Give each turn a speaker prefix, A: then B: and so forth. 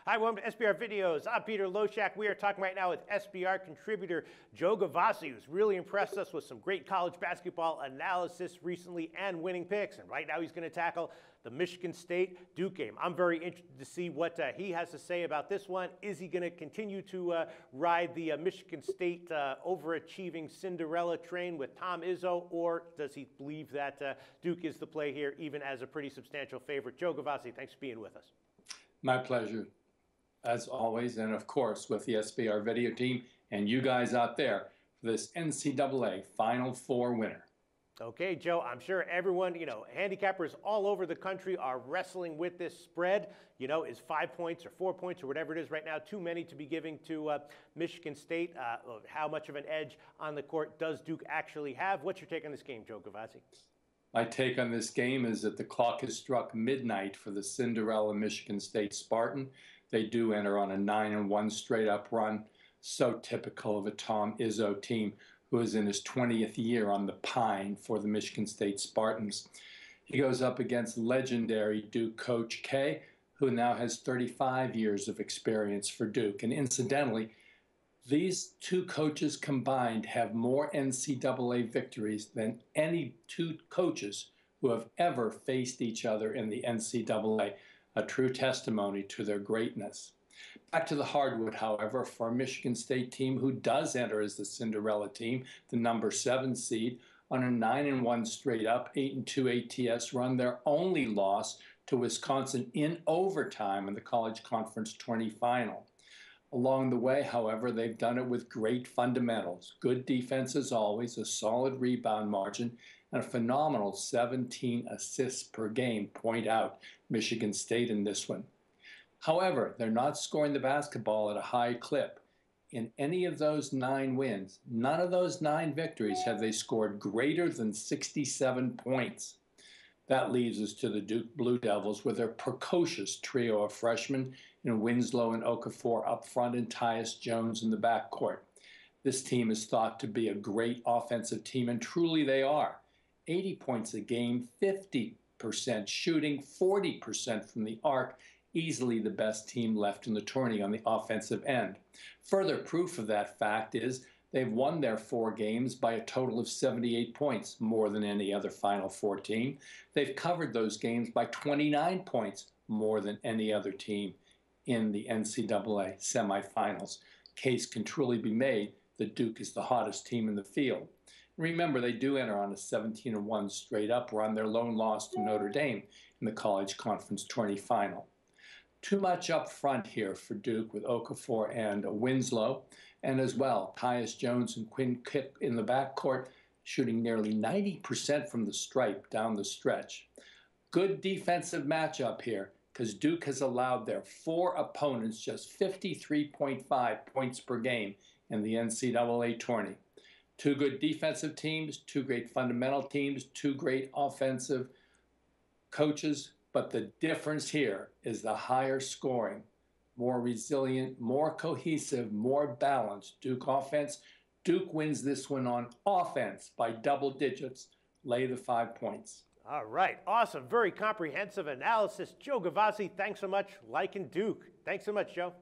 A: Hi, welcome to SBR Videos. I'm Peter Loshak. We are talking right now with SBR contributor Joe Gavassi, who's really impressed us with some great college basketball analysis recently and winning picks. And right now he's going to tackle the Michigan State-Duke game. I'm very interested to see what he has to say about this one. Is he going to continue to ride the Michigan State overachieving Cinderella train with Tom Izzo, or does he believe that Duke is the play here, even as a pretty substantial favorite? Joe Gavassi, thanks for being with us.
B: My pleasure, as always, and of course with the SBR video team and you guys out there for this NCAA Final Four winner.
A: Okay, Joe, I'm sure everyone, handicappers all over the country are wrestling with this spread. Is 5 points or 4 points or whatever it is right now too many to be giving to Michigan State? How much of an edge on the court does Duke actually have? What's your take on this game, Joe Gavassi?
B: My take on this game is that the clock has struck midnight for the Cinderella Michigan State Spartan. They do enter on a 9-1 straight-up run, so typical of a Tom Izzo team who is in his 20th year on the pine for the Michigan State Spartans. He goes up against legendary Duke coach K, who now has 35 years of experience for Duke. And incidentally, these two coaches combined have more NCAA victories than any two coaches who have ever faced each other in the NCAA, a true testimony to their greatness. Back to the hardwood, however, for a Michigan State team who does enter as the Cinderella team, the number 7 seed, on a 9-1 straight up, 8-2 ATS run, their only loss to Wisconsin in overtime in the College Conference tourney final. Along the way, however, they've done it with great fundamentals, good defense as always, a solid rebound margin, and a phenomenal 17 assists per game. Point out Michigan State in this one. However, they're not scoring the basketball at a high clip. In any of those 9 wins, none of those 9 victories have they scored greater than 67 points. That leaves us to the Duke Blue Devils with their precocious trio of freshmen in Winslow and Okafor up front and Tyus Jones in the backcourt. This team is thought to be a great offensive team, and truly they are. 80 points a game, 50% shooting, 40% from the arc, easily the best team left in the tourney on the offensive end. Further proof of that fact is they've won their 4 games by a total of 78 points, more than any other Final Four team. They've covered those games by 29 points, more than any other team in the NCAA semifinals. Case can truly be made that Duke is the hottest team in the field. Remember, they do enter on a 17-1 straight up run, their lone loss to Notre Dame in the College Conference tourney final. Too much up front here for Duke with Okafor and Winslow, and as well Tyus Jones and Quinn Kitt in the backcourt, shooting nearly 90% from the stripe down the stretch. Good defensive matchup here, because Duke has allowed their 4 opponents just 53.5 points per game in the NCAA tourney. 2 good defensive teams, 2 great fundamental teams, 2 great offensive coaches. But the difference here is the higher scoring, more resilient, more cohesive, more balanced Duke offense. Duke wins this one on offense by double digits. Lay the 5 points.
A: All right. Awesome. Very comprehensive analysis. Joe Gavassi, thanks so much. Liking Duke. Thanks so much, Joe.